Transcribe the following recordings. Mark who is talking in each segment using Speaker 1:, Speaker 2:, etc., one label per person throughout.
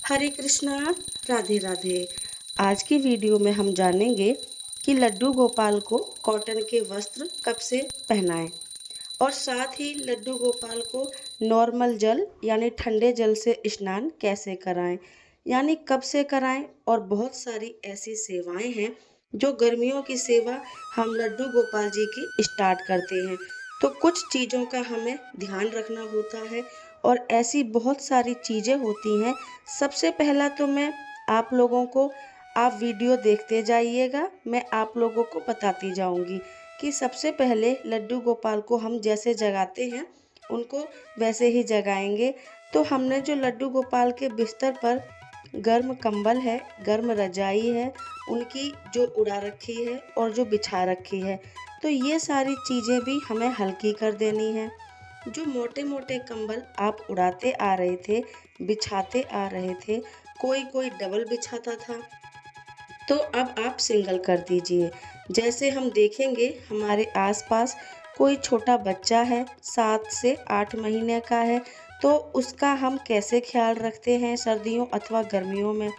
Speaker 1: हरे कृष्णा, राधे राधे। आज की वीडियो में हम जानेंगे कि लड्डू गोपाल को कॉटन के वस्त्र कब से पहनाएं और साथ ही लड्डू गोपाल को नॉर्मल जल यानी ठंडे जल से स्नान कैसे कराएं, यानी कब से कराएं। और बहुत सारी ऐसी सेवाएं हैं जो गर्मियों की सेवा हम लड्डू गोपाल जी की स्टार्ट करते हैं, तो कुछ चीज़ों का हमें ध्यान रखना होता है और ऐसी बहुत सारी चीज़ें होती हैं। सबसे पहला तो मैं आप लोगों को, आप वीडियो देखते जाइएगा, मैं आप लोगों को बताती जाऊंगी कि सबसे पहले लड्डू गोपाल को हम जैसे जगाते हैं उनको वैसे ही जगाएंगे। तो हमने जो लड्डू गोपाल के बिस्तर पर गर्म कंबल है, गर्म रजाई है, उनकी जो उड़ा रखी है और जो बिछा रखी है, तो ये सारी चीज़ें भी हमें हल्की कर देनी है। जो मोटे मोटे कंबल आप उड़ाते आ रहे थे, बिछाते आ रहे थे, कोई कोई डबल बिछाता था, तो अब आप सिंगल कर दीजिए। जैसे हम देखेंगे हमारे आसपास कोई छोटा बच्चा है, 7 से 8 महीने का है, तो उसका हम कैसे ख्याल रखते हैं सर्दियों अथवा गर्मियों में।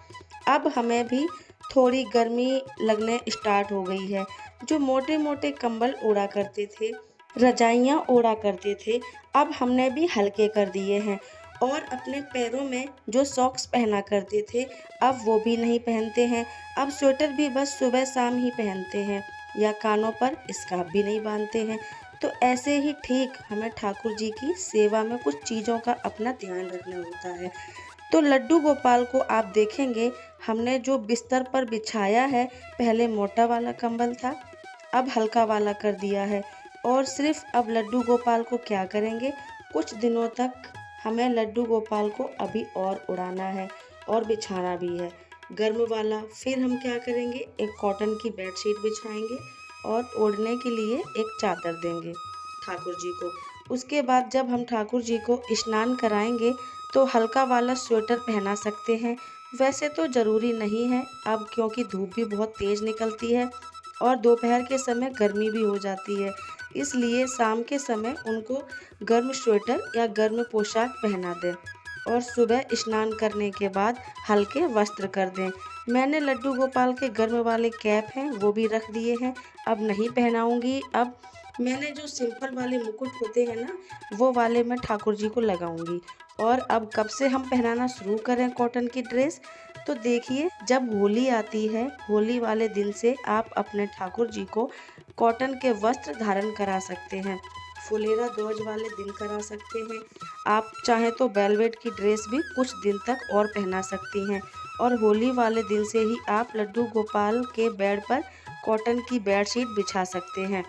Speaker 1: अब हमें भी थोड़ी गर्मी लगने स्टार्ट हो गई है। जो मोटे मोटे कंबल ओढ़ा करते थे, रजाइयाँ ओढ़ा करते थे, अब हमने भी हल्के कर दिए हैं। और अपने पैरों में जो सॉक्स पहना करते थे, अब वो भी नहीं पहनते हैं। अब स्वेटर भी बस सुबह शाम ही पहनते हैं या कानों पर स्कार्फ भी नहीं बांधते हैं। तो ऐसे ही ठीक हमें ठाकुर जी की सेवा में कुछ चीज़ों का अपना ध्यान रखना होता है। तो लड्डू गोपाल को आप देखेंगे हमने जो बिस्तर पर बिछाया है, पहले मोटा वाला कंबल था, अब हल्का वाला कर दिया है। और सिर्फ अब लड्डू गोपाल को क्या करेंगे, कुछ दिनों तक हमें लड्डू गोपाल को अभी और उड़ाना है और बिछाना भी है गर्म वाला। फिर हम क्या करेंगे, एक कॉटन की बेडशीट बिछाएंगे और ओढ़ने के लिए एक चादर देंगे ठाकुर जी को। उसके बाद जब हम ठाकुर जी को स्नान कराएंगे तो हल्का वाला स्वेटर पहना सकते हैं। वैसे तो ज़रूरी नहीं है अब, क्योंकि धूप भी बहुत तेज़ निकलती है और दोपहर के समय गर्मी भी हो जाती है, इसलिए शाम के समय उनको गर्म स्वेटर या गर्म पोशाक पहना दें और सुबह स्नान करने के बाद हल्के वस्त्र कर दें। मैंने लड्डू गोपाल के गर्म वाले कैप हैं वो भी रख दिए हैं, अब नहीं पहनाऊंगी। अब मैंने जो सिंपल वाले मुकुट होते हैं ना, वो वाले मैं ठाकुर जी को लगाऊंगी। और अब कब से हम पहनाना शुरू करें कॉटन की ड्रेस, तो देखिए जब होली आती है, होली वाले दिन से आप अपने ठाकुर जी को कॉटन के वस्त्र धारण करा सकते हैं, फुलेरा ध्वज वाले दिन करा सकते हैं। आप चाहें तो वेलवेट की ड्रेस भी कुछ दिन तक और पहना सकती हैं। और होली वाले दिन से ही आप लड्डू गोपाल के बेड पर कॉटन की बेडशीट बिछा सकते हैं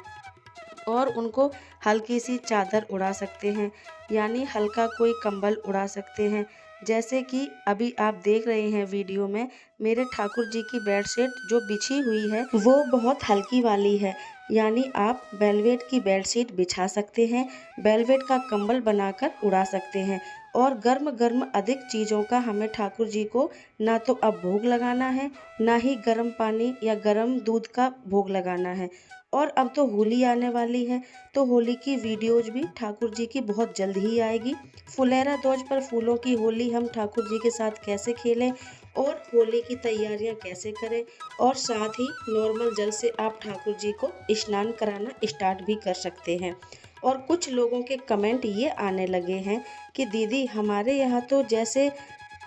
Speaker 1: और उनको हल्की सी चादर उड़ा सकते हैं, यानी हल्का कोई कंबल उड़ा सकते हैं। जैसे कि अभी आप देख रहे हैं वीडियो में, मेरे ठाकुर जी की बेडशीट जो बिछी हुई है वो बहुत हल्की वाली है, यानी आप वेलवेट की बेडशीट बिछा सकते हैं, वेलवेट का कंबल बनाकर उड़ा सकते हैं। और गर्म गर्म अधिक चीज़ों का हमें ठाकुर जी को ना तो अब भोग लगाना है, ना ही गर्म पानी या गर्म दूध का भोग लगाना है। और अब तो होली आने वाली है, तो होली की वीडियोज भी ठाकुर जी की बहुत जल्द ही आएगी। फुलेरा ध्वज पर फूलों की होली हम ठाकुर जी के साथ कैसे खेलें और होली की तैयारियां कैसे करें, और साथ ही नॉर्मल जल से आप ठाकुर जी को स्नान कराना स्टार्ट भी कर सकते हैं। और कुछ लोगों के कमेंट ये आने लगे हैं कि दीदी हमारे यहाँ तो जैसे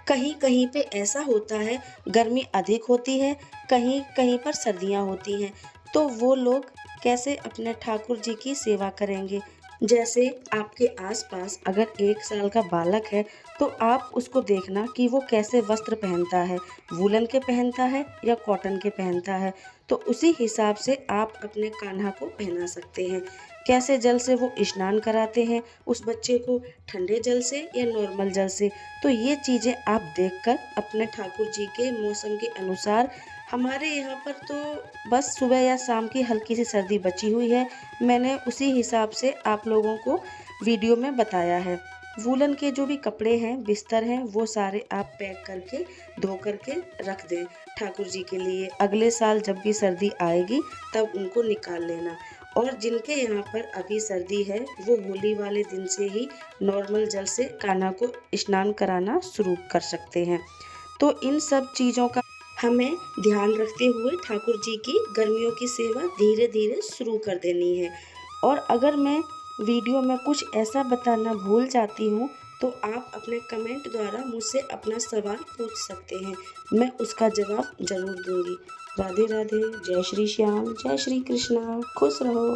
Speaker 1: कहीं कहीं पे ऐसा होता है, गर्मी अधिक होती है, कहीं कहीं पर सर्दियाँ होती हैं, तो वो लोग कैसे अपने ठाकुर जी की सेवा करेंगे। जैसे आपके आसपास अगर 1 साल का बालक है, तो आप उसको देखना कि वो कैसे वस्त्र पहनता है, वूलन के पहनता है या कॉटन के पहनता है, तो उसी हिसाब से आप अपने कान्हा को पहना सकते हैं। कैसे जल से वो स्नान कराते हैं उस बच्चे को, ठंडे जल से या नॉर्मल जल से, तो ये चीज़ें आप देखकर अपने ठाकुर जी के मौसम के अनुसार, हमारे यहाँ पर तो बस सुबह या शाम की हल्की सी सर्दी बची हुई है, मैंने उसी हिसाब से आप लोगों को वीडियो में बताया है। वूलन के जो भी कपड़े हैं, बिस्तर हैं, वो सारे आप पैक करके धो करके रख दें ठाकुर जी के लिए। अगले साल जब भी सर्दी आएगी तब उनको निकाल लेना। और जिनके यहाँ पर अभी सर्दी है वो होली वाले दिन से ही नॉर्मल जल से कान्हा को स्नान कराना शुरू कर सकते हैं। तो इन सब चीज़ों का हमें ध्यान रखते हुए ठाकुर जी की गर्मियों की सेवा धीरे धीरे शुरू कर देनी है। और अगर मैं वीडियो में कुछ ऐसा बताना भूल जाती हूँ तो आप अपने कमेंट द्वारा मुझसे अपना सवाल पूछ सकते हैं, मैं उसका जवाब ज़रूर दूंगी। राधे राधे, जय श्री श्याम, जय श्री कृष्णा, खुश रहो।